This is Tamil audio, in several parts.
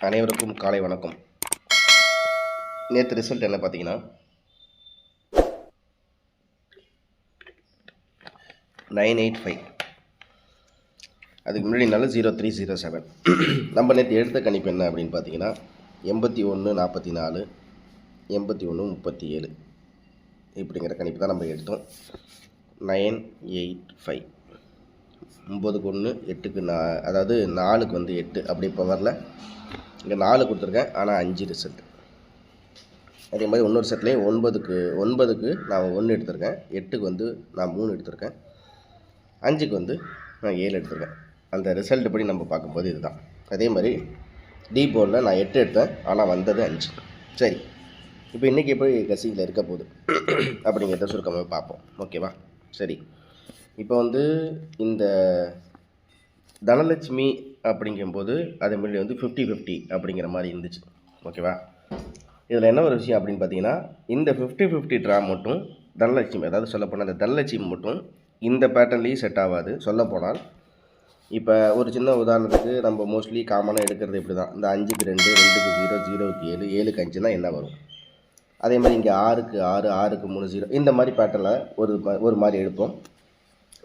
அனைவருக்கும் காலை வணக்கம். நேற்று ரிசல்ட் என்ன பார்த்தீங்கன்னா 985. அதுக்கு முன்னாடி நாள் 0307. நம்ம நேற்று எடுத்த கணிப்பு என்ன அப்படின்னு பார்த்தீங்கன்னா 8144 8137 இப்படிங்கிற கணிப்பு தான் நம்ம எடுத்தோம். 985 9க்கு 1 8க்கு அதாவது 4க்கு 8 அப்படி இப்போ வரல. இங்கே 4 கொடுத்துருக்கேன், ஆனால் 5 ரிசல்ட். அதே மாதிரி இன்னொரு செட்லேயும் 9க்கு நான் 1 எடுத்திருக்கேன், 8க்கு நான் 3 எடுத்திருக்கேன், 5க்கு நான் 7 எடுத்திருக்கேன். அந்த ரிசல்ட் படி நம்ம பார்க்கும்போது இதுதான். அதே மாதிரி டி போர்டில் நான் 8 எடுத்தேன், ஆனால் வந்தது 5. சரி, இப்போ இன்றைக்கி எப்படி கசியில் இருக்க போகுது அப்படிங்கிறத சுருக்கமாக பார்ப்போம். ஓகேவா? சரி, இப்போ இந்த தனலட்சுமி அப்படிங்கும்போது அதே மாதிரி 50-50 அப்படிங்கிற மாதிரி இருந்துச்சு. ஓகேவா? இதில் என்ன ஒரு விஷயம் அப்படின்னு பார்த்தீங்கன்னா, இந்த 50-50 ட்ரா மட்டும் தனலட்சுமி, அதாவது சொல்லப்போனால் இந்த தனலட்சுமி மட்டும் இந்த பேட்டர்ன்லேயும் செட் ஆகாது. சொல்லப்போனால் இப்போ ஒரு சின்ன உதாரணத்துக்கு நம்ம மோஸ்ட்லி காமனாக எடுக்கிறது இப்படி தான். இந்த 5க்கு 2, 2க்கு 0, 0க்கு 7, 7க்கு 5 என்ன வரும். அதே மாதிரி இங்கே 6க்கு 6, 6க்கு 3, 0 இந்த மாதிரி பேட்டர்னில் ஒரு மாதிரி எடுப்போம்.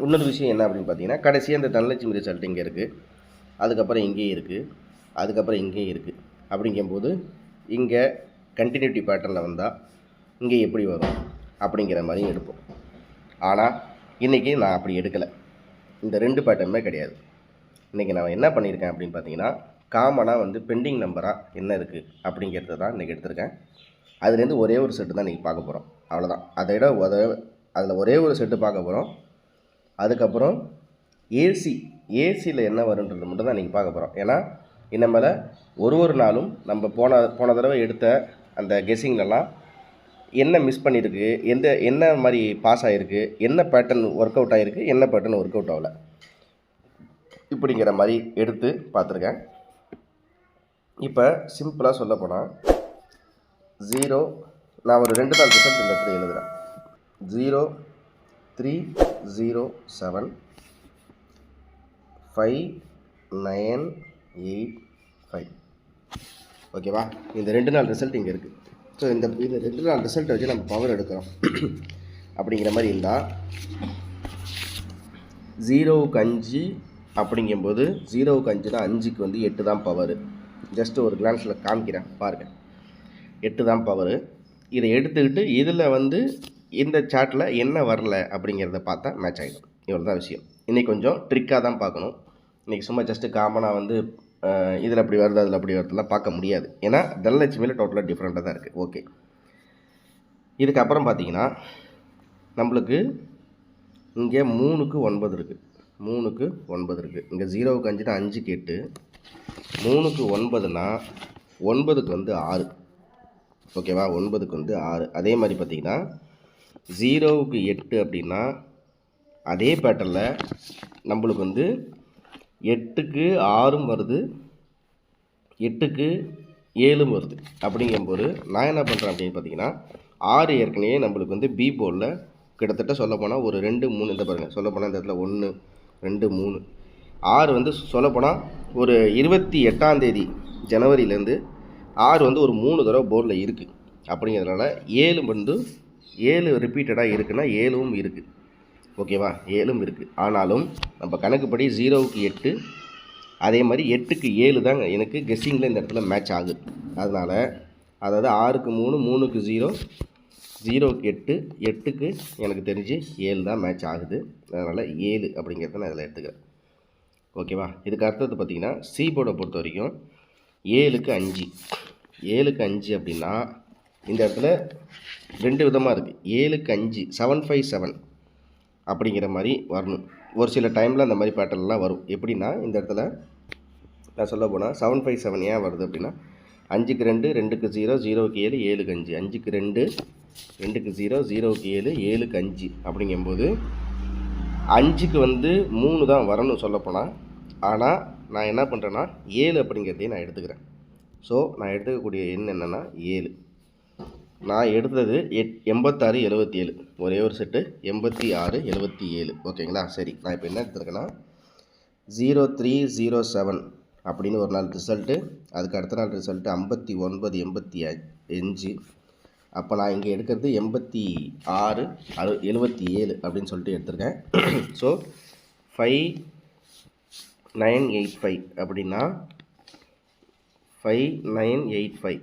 இன்னொரு விஷயம் என்ன அப்படின்னு பார்த்தீங்கன்னா, கடைசியாக இந்த தனலட்சுமி ரிசல்ட் இங்கே இருக்குது, அதுக்கப்புறம் இங்கேயும் இருக்குது, அதுக்கப்புறம் இங்கேயும் இருக்குது. அப்படிங்கும்போது இங்கே கண்டினியூட்டி பேட்டர்னில் வந்தால் இங்கே எப்படி வரும் அப்படிங்கிற மாதிரியும் எடுப்போம். ஆனால் இன்றைக்கி நான் அப்படி எடுக்கலை. இந்த 2 பேட்டர்னுமே கிடையாது. இன்றைக்கி நான் என்ன பண்ணியிருக்கேன் அப்படின்னு பார்த்தீங்கன்னா, காமனாக பெண்டிங் நம்பராக என்ன இருக்குது அப்படிங்கிறது தான் இன்றைக்கி எடுத்திருக்கேன். அதுலேருந்து ஒரே ஒரு செட்டு தான் இன்றைக்கி பார்க்க போகிறோம். அவ்வளோதான். அதில் ஒரே ஒரு செட்டு பார்க்க போகிறோம். அதுக்கப்புறம் ஏசியில் என்ன வருன்றது மட்டும் தான் இன்றைக்கி பார்க்க போகிறோம். ஏன்னா இனிமேல் ஒரு நாளும் நம்ம போன தடவை எடுத்த அந்த கெஸ்ஸிங்லலாம் என்ன மிஸ் பண்ணியிருக்கு, என்ன மாதிரி பாஸ் ஆகிருக்கு, என்ன பேட்டர்ன் ஒர்க் அவுட் ஆகிருக்கு, என்ன பேட்டர்ன் ஒர்க் அவுட் ஆகலை, இப்படிங்கிற மாதிரி எடுத்து பார்த்துருக்கேன். இப்போ சிம்பிளாக சொல்ல போனால் 0 நான் ஒரு 2 நாள் ரிசல்ட் இந்த இடத்துல எழுதுகிறேன். 0307 5985. ஓகேவா? இந்த 2 நாள் ரிசல்ட் இங்கே இருக்குது. ஸோ இந்த 2 நாள் ரிசல்ட்டை வச்சு நம்ம பவர் எடுக்கிறோம் அப்படிங்கிற மாதிரி இருந்தால் 0க்கு 5 அப்படிங்கும்போது 0க்கு 5னா 5க்கு 8 தான் பவர். ஜஸ்ட்டு ஒரு கிளான்ஸில் காமிக்கிறேன் பாருங்கள். 8 தான் பவர். இதை எடுத்துக்கிட்டு இதில் இந்த சார்ட்டில் என்ன வரல அப்படிங்கிறத பார்த்தா மேட்ச் ஆகிடும். இவ்வளோ தான் விஷயம். இன்றைக்கி கொஞ்சம் ட்ரிக்காக தான் பார்க்கணும். இன்றைக்கி சும்மா ஜஸ்ட்டு காமனாக இதில் அப்படி வருது அதில் அப்படி வருதுலாம் பார்க்க முடியாது. ஏன்னா தனலட்சுமியில் டோட்டலாக டிஃப்ரெண்ட்டாக தான் இருக்குது. ஓகே, இதுக்கப்புறம் பார்த்தீங்கன்னா நம்மளுக்கு இங்கே 3க்கு 9 இருக்குது, 3க்கு 9 இருக்குது. இங்கே 0க்கு 5னா 5க்கு 8, 3க்கு 9னா 9க்கு 6. ஓகேவா? 9க்கு 6. அதே மாதிரி பார்த்தீங்கன்னா 0க்கு 8 அப்படின்னா அதே பேட்டர்னில் நம்மளுக்கு 8க்கு 6 வருது, 8க்கு 7 வருது. அப்படிங்கும்போது நான் என்ன பண்ணுறேன் அப்படின்னு பார்த்தீங்கன்னா 6 ஏற்கனவே நம்மளுக்கு பி போர்டில் கிட்டத்தட்ட சொல்லப்போனால் ஒரு 2 3 இந்த பாருங்கள். சொல்லப்போனால் இந்த இடத்துல 1 2 3 6 சொல்லப்போனால் ஒரு 28ஆம் தேதி ஜனவரியிலேருந்து 6 ஒரு 3 தடவை போர்டில் இருக்குது. அப்படிங்கிறதுனால 7 ரிப்பீட்டடாக இருக்குன்னா 7ம் இருக்குது. ஓகேவா? 7ம் இருக்குது. ஆனாலும் நம்ம கணக்குப்படி 0க்கு 8, அதே மாதிரி 8க்கு 7 தாங்க எனக்கு கெஸ்ஸிங்கில் இந்த இடத்துல மேட்ச் ஆகுது. அதனால் அதாவது 6க்கு 3, 3க்கு 0, 0க்கு 8, 8க்கு எனக்கு தெரிஞ்சு 7 தான் மேட்ச் ஆகுது. அதனால் 7 அப்படிங்கிறத நான் இதில் எடுத்துக்கிறேன். ஓகேவா? இதுக்கு அர்த்தத்தை பார்த்தீங்கன்னா சி போர்டை பொறுத்த வரைக்கும் 7க்கு 5, 7க்கு 5 அப்படின்னா இந்த இடத்துல 2 விதமாக இருக்குது. 7க்கு 5 757 அப்படிங்கிற மாதிரி வரணும். ஒரு சில டைமில் அந்த மாதிரி பேட்டர்ன்லாம் வரும். எப்படின்னா இந்த இடத்துல நான் சொல்ல போனால் 757 ஏன் வருது அப்படின்னா 5க்கு 2, 2க்கு 0, 0க்கு 7, 7க்கு 5, 5க்கு 2, 2க்கு 0, 0க்கு 7, 7க்கு 5 அப்படிங்கும்போது 5க்கு 3 தான் வரணும் சொல்லப்போனால். ஆனால் நான் என்ன பண்ணுறேன்னா 7 அப்படிங்கிறதையும் நான் எடுத்துக்கிறேன். ஸோ நான் எடுத்துக்கக்கூடிய எண் என்னென்னா 7. நான் எடுத்தது 86 77, ஒரே ஒரு செட்டு 86 77. ஓகேங்களா? சரி, நான் இப்போ என்ன எடுத்துருக்கேன்னா 0307 அப்படின்னு ஒரு நாள் ரிசல்ட்டு. அதுக்கு அடுத்த நாள் ரிசல்ட்டு 59 85. அப்போ நான் இங்கே எடுக்கிறது 86 77 அப்படின்னு சொல்லிட்டு எடுத்திருக்கேன். ஸோ 5985 அப்படின்னா 5985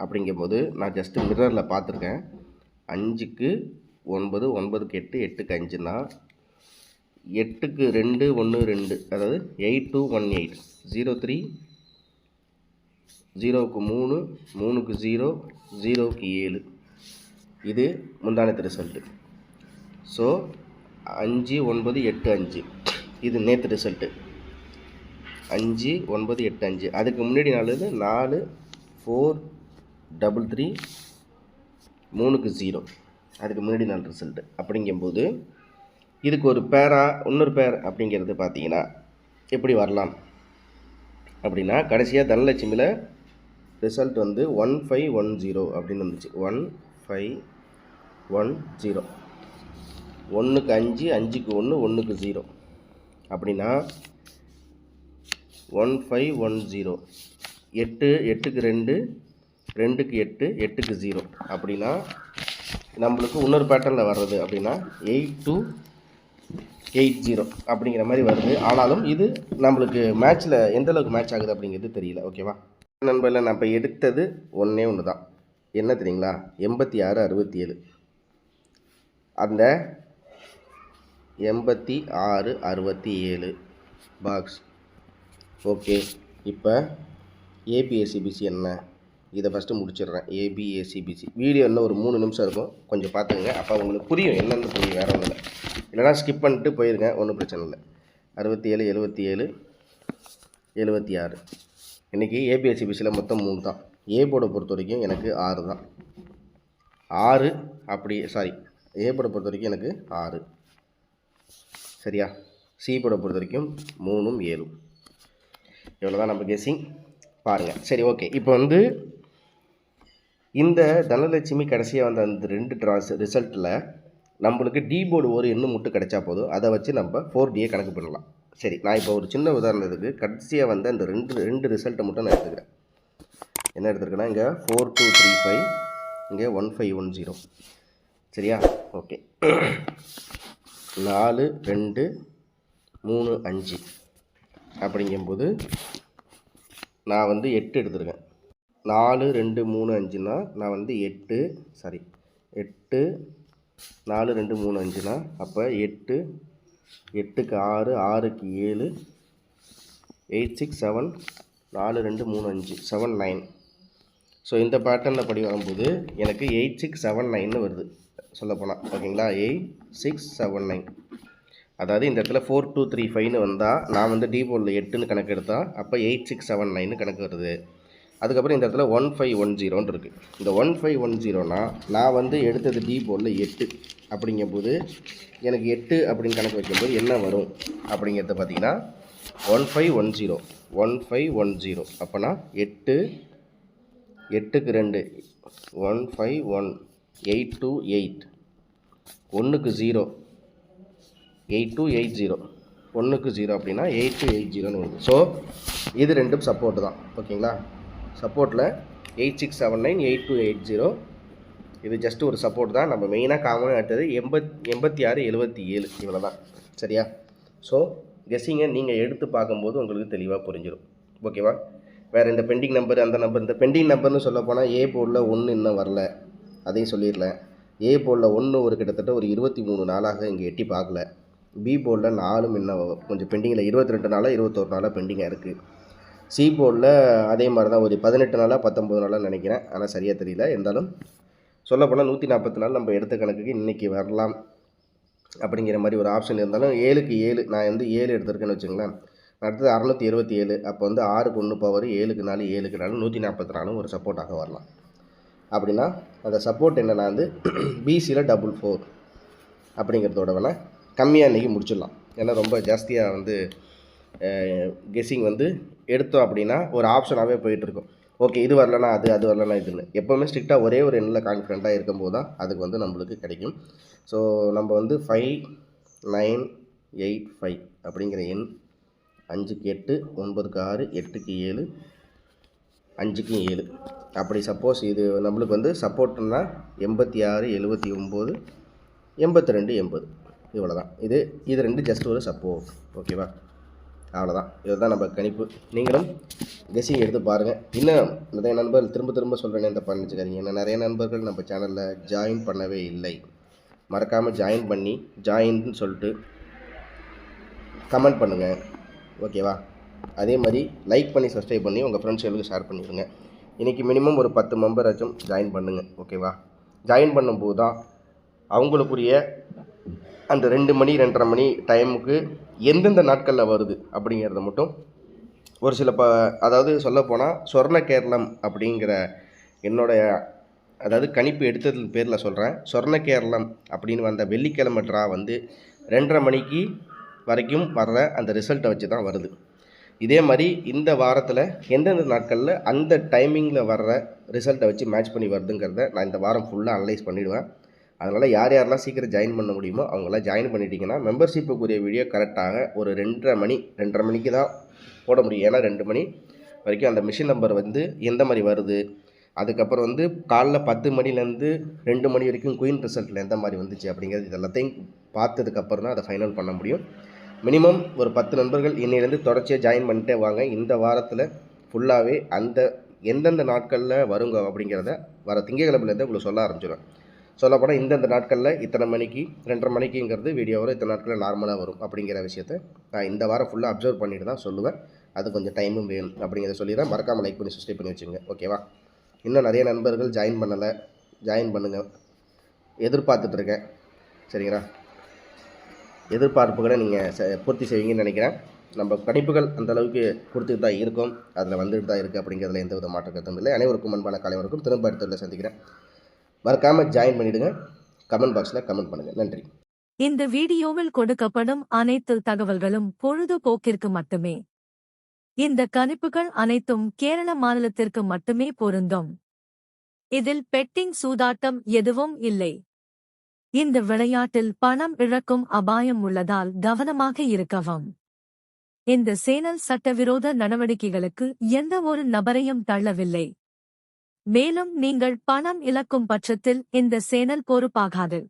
அப்படிங்கும்போது நான் ஜஸ்ட்டு மிரரில் பார்த்துருக்கேன். 5க்கு 9, 9க்கு 8, 8க்கு 5னா 8க்கு 2 1 2, அதாவது 8218. 03 0க்கு 3, 3க்கு 0, 0க்கு 7. இது முந்தானத்து ரிசல்ட்டு. ஸோ 5 9 8 5 இது நேற்று ரிசல்ட்டு. 5 9 8 5. அதுக்கு முன்னாடி நாள் 4 4 3 3க்கு 0. அதுக்கு முன்னாடி நாள் ரிசல்ட்டு. அப்படிங்கும்போது இதுக்கு ஒரு பேரா இன்னொரு பேர் அப்படிங்கிறது பார்த்தீங்கன்னா எப்படி வரலாம் அப்படின்னா, கடைசியாக தனலட்சுமியில் ரிசல்ட் வந்து 1510 அப்படின்னு வந்துச்சு. 1510. 1க்கு 5, 5க்கு 1, 1க்கு 0 அப்படின்னா 1510. 8 8க்கு 2, 2க்கு 8, 8க்கு 0 அப்படின்னா நம்மளுக்கு இன்னொரு பேட்டர்னில் வர்றது அப்படின்னா 8280 அப்படிங்கிற மாதிரி வருது. ஆனாலும் இது நம்மளுக்கு மேட்ச்சில் எந்தளவுக்கு மேட்ச் ஆகுது அப்படிங்கிறது தெரியல. ஓகேவா நண்பரில் நான் இப்போ எடுத்தது ஒன்றே ஒன்று தான். என்ன தெரியுங்களா? 86 67. அந்த 86 67 பாக்ஸ். ஓகே, இப்போ ஏபிஎஸ்சிபிசி என்ன, இதை ஃபஸ்ட்டு முடிச்சிடுறேன். ஏபிஎஸ்சிபிசி வீடியோ இன்னும் ஒரு 3 நிமிஷம் இருக்கும், கொஞ்சம் பார்த்துங்க. அப்போ உங்களுக்கு புரியும், என்னென்னு புரியும், வேறு ஒன்றும் இல்லை. இல்லைனா ஸ்கிப் பண்ணிட்டு போயிருங்க, ஒன்றும் பிரச்சனை இல்லை. 67 77 76. இன்றைக்கி ஏபிஎஸ்சிபிசியில் மொத்தம் 3 தான். ஏ போர்டை பொறுத்த வரைக்கும் எனக்கு 6 தான். 6 அப்படி ஏ போர்டை பொறுத்த வரைக்கும் எனக்கு 6 சரியா. சி போர்டை பொறுத்த வரைக்கும் 3 7. இவ்வளோ தான் நம்ம கெஸ்ஸிங். பாருங்கள். சரி, ஓகே. இப்போ வந்து இந்த தனலட்சுமி கடைசியாக வந்த அந்த 2 ரிசல்ட்டில் நம்மளுக்கு டி போர்டு ஒரு எண்ணு மட்டும் கிடைச்சா போதும். அதை வச்சு நம்ம 4Dயை கணக்கு பண்ணலாம். சரி, நான் இப்போ ஒரு சின்ன உதாரணத்துக்கு கடைசியாக வந்து அந்த ரெண்டு ரிசல்ட்டை மட்டும் நான் எடுத்துக்கிறேன். என்ன எடுத்துருக்கேன்னா, இங்கே 4235, இங்கே 1510. சரியா? ஓகே. 4 2 3 5 அப்படிங்கும்போது நான் வந்து 8 எடுத்துருக்கேன். 4 2 3 5னா நான் வந்து 8 4 2 3 5னா அப்போ 8 8க்கு 6 6க்கு 7 8 6 7 4 2 3 5 7 9. ஸோ இந்த பேட்டர்னில் படி வரும்போது எனக்கு 8679 வருது சொல்லப்போனால். ஓகேங்களா? 8679. அதாவது இந்த இடத்துல 4235 வந்தால் நான் வந்து டி போர்டில் 8ன்னு கணக்கு எடுத்தால் அப்போ 8679 கணக்கு வருது. அதுக்கப்புறம் இந்த இடத்துல 1510 இருக்குது. இந்த 1510னா நான் வந்து எடுத்தது டி போர்டில் 8 அப்படிங்கும்போது எனக்கு 8 அப்படின்னு கணக்கு வைக்கும்போது என்ன வரும் அப்படிங்கிறத பார்த்தீங்கன்னா 1510 அப்போனா 8 8க்கு 2 151 828 1க்கு 0 8280 1க்கு 0 அப்படின்னா 8280ன்னு வருது. ஸோ இது ரெண்டும் சப்போர்ட்டு தான். ஓகேங்களா? சப்போர்ட்டில் 8679 8280 இது ஜஸ்ட்டு ஒரு சப்போர்ட் தான். நம்ம மெயினாக காமனாக எடுத்தது 86 77 இவ்வளோ தான். சரியா? ஸோ கெஸ்ஸிங்கை நீங்கள் எடுத்து பார்க்கும்போது உங்களுக்கு தெளிவாக புரிஞ்சிடும். ஓகேவா? வேறு இந்த பெண்டிங் நம்பர் அந்த நம்பர், இந்த பெண்டிங் நம்பர்னு சொல்ல போனால் ஏ போர்டில் 1 இன்னும் வரல, அதையும் சொல்லிடலாம். ஏ போர்டில் 1 ஒரு கிட்டத்தட்ட ஒரு 23 நாளாக இங்கே எட்டி பார்க்கல. பி போர்டில் 4 இன்னும் கொஞ்சம் பெண்டிங்கில் 22 நாளாக 21 நாளாக பெண்டிங்காக இருக்குது. சி போர்டில் அதே மாதிரி தான் ஒரு 18 நாளாக 19 நாளாக நினைக்கிறேன், ஆனால் சரியாக தெரியல. இருந்தாலும் சொல்லப்போனால் 140 நாள் நம்ம எடுத்த கணக்குக்கு இன்றைக்கி வரலாம் அப்படிங்கிற மாதிரி ஒரு ஆப்ஷன் இருந்தாலும் 7க்கு 7 நான் வந்து 7 எடுத்திருக்கேன்னு வச்சுங்களேன். அடுத்தது 627. அப்போ வந்து 6க்கு 1 பவர் 7க்கு 4 7க்கு 4 144 ஒரு சப்போர்ட்டாக வரலாம். அப்படின்னா அந்த சப்போர்ட் என்னென்னா வந்து பிசியில் 44 அப்படிங்கிறதோட வேணால் கம்மியாக இன்றைக்கி முடிச்சிடலாம். ஏன்னா ரொம்ப ஜாஸ்தியாக வந்து கெஸ்ஸிங் வந்து எடுத்தோம் அப்படின்னா ஒரு ஆப்ஷனாகவே போயிட்டுருக்கும். ஓகே, இது வரலனா அது, அது வரலனா இதுன்னு. எப்போவுமே ஸ்ட்ரிக்டாக ஒரே ஒரு எண்ணில் கான்ஃபிடென்ட்டாக இருக்கும்போது தான் அதுக்கு வந்து நம்மளுக்கு கிடைக்கும். ஸோ நம்ம வந்து 5985 அப்படிங்கிற எண் 5க்கு 8, 9க்கு 6, 8க்கு 7, 5க்கு 7. அப்படி சப்போஸ் இது நம்மளுக்கு வந்து சப்போர்ட்னா 86, 79, 82, 80 இவ்வளோ தான். இது ரெண்டு ஜஸ்ட் ஒரு சப்போர்ட். ஓகேவா? அவ்வளோதான். இதுதான் நம்ம கணிப்பு. நீங்களும் கெஸ்ஸிங் எடுத்து பாருங்கள். இன்னும் நிறைய நண்பர்கள் திரும்ப சொல்கிறேன்னு இந்த பண்ணிச்சுக்காதீங்க. ஏன்னா நிறைய நண்பர்கள் நம்ம சேனலில் ஜாயின் பண்ணவே இல்லை. மறக்காமல் ஜாயின் பண்ணி ஜாயின்னு சொல்லிட்டு கமெண்ட் பண்ணுங்கள். ஓகேவா? அதே மாதிரி லைக் பண்ணி சப்ஸ்கிரைப் பண்ணி உங்கள் ஃப்ரெண்ட்ஸ்களுக்கு ஷேர் பண்ணிவிடுங்க. இன்றைக்கி மினிமம் ஒரு 10 மெம்பராச்சும் ஜாயின் பண்ணுங்கள். ஓகேவா? ஜாயின் பண்ணும்போது தான் அவங்களுக்குரிய அந்த 2 மணி 2:30 மணி டைமுக்கு எந்தெந்த நாட்களில் வருது அப்படிங்கிறத மட்டும் ஒரு சில அதாவது சொல்லப்போனால் சொர்ண கேரளம் அப்படிங்கிற என்னுடைய அதாவது கணிப்பு எடுத்தது பேரில் சொல்கிறேன். சொர்ண கேரளம் அப்படின்னு வந்த வெள்ளிக்கிழமை ட்ரா வந்து 2:30 மணிக்கு வரைக்கும் வர்ற அந்த ரிசல்ட்டை வச்சு தான் வருது. இதே மாதிரி இந்த வாரத்தில் எந்தெந்த நாட்களில் அந்த டைமிங்கில் வர்ற ரிசல்ட்டை வச்சு மேட்ச் பண்ணி வருதுங்கிறத நான் இந்த வாரம் ஃபுல்லாக அனலைஸ் பண்ணிவிடுவேன். அதனால் யாரெல்லாம் சீக்கிரம் ஜாயின் பண்ண முடியுமோ அவங்களாம் ஜாயின் பண்ணிட்டீங்கன்னா மெம்பர்ஷிப்புக்குரிய வீடியோ கரெக்டாக ஒரு 2:30 மணிக்கு தான் போட முடியும். ஏன்னா 2 மணி வரைக்கும் அந்த மிஷின் நம்பர் வந்து எந்த மாதிரி வருது, அதுக்கப்புறம் வந்து காலைல 10 மணிலேருந்து 2 மணி வரைக்கும் குயின் ரிசல்ட்டில் எந்த மாதிரி வந்துச்சு அப்படிங்கிறது இதெல்லாத்தையும் பார்த்ததுக்கப்புறம் தான் அதை ஃபைனல் பண்ண முடியும். மினிமம் ஒரு 10 நண்பர்கள் இன்னிலேருந்து தொடர்ச்சியாக ஜாயின் பண்ணிட்டே வாங்க. இந்த வாரத்தில் ஃபுல்லாகவே அந்த எந்தெந்த நாட்களில் வருங்க அப்படிங்கிறத வர திங்கக்கிழமையிலேருந்து உங்களுக்கு சொல்ல ஆரம்பிச்சிடுவேன். சொல்லப்போனால் இந்தந்த நாட்களில் இத்தனை மணிக்கு 2:30 மணிக்குங்கிறது வீடியோ வரும், இத்தனை நாட்களில் நார்மலாக வரும் அப்படிங்கிற விஷயத்தை நான் இந்த வாரம் ஃபுல்லாக அப்சர்வ் பண்ணிட்டு தான் சொல்லுவேன். அது கொஞ்சம் டைமும் வேணும் அப்படிங்கிறத சொல்லிடுறேன். மறக்காமல் லைக் பண்ணி சப்ஸ்கிரைப் பண்ணி வச்சுங்க. ஓகேவா? இன்னும் நிறைய நண்பர்கள் ஜாயின் பண்ணலை, ஜாயின் பண்ணுங்கள். எதிர்பார்த்துட்ருக்கேன். சரிங்களா? எதிர்பார்ப்புகளை நீங்கள் பூர்த்தி செய்வீங்கன்னு நினைக்கிறேன். நம்ம கணிப்புகள் அந்தளவுக்கு கொடுத்துட்டு தான் இருக்கும், அதில் வந்துட்டு தான் இருக்குது அப்படிங்கிறதுல எந்த வித மாற்ற கருத்தும் இல்லை. அனைவருக்கும் அன்பான காலை வணக்கம். திரும்ப அடுத்த சந்திக்கிறேன். மறக்காமல் ஜாயின் பண்ணிவிடுங்க. கமெண்ட் பாக்ஸில் கமெண்ட் பண்ணுங்கள். நன்றி. இந்த வீடியோவில் கொடுக்கப்படும் அனைத்து தகவல்களும் பொழுதுபோக்கிற்கு மட்டுமே. இந்த கணிப்புகள் அனைத்தும் கேரள மாநிலத்திற்கு மட்டுமே பொருந்தும். இதில் பெட்டிங் சூதாட்டம் எதுவும் இல்லை. இந்த விளையாட்டில் பணம் இழக்கும் அபாயம் உள்ளதால் கவனமாக இருக்கவும். இந்த சேனல் சட்டவிரோத நடவடிக்கைகளுக்கு எந்த ஒரு நபரையும் தள்ளவில்லை. மேலும் நீங்கள் பணம் இழக்கும் பட்சத்தில் இந்த சேனல் பொறுப்பாகாது.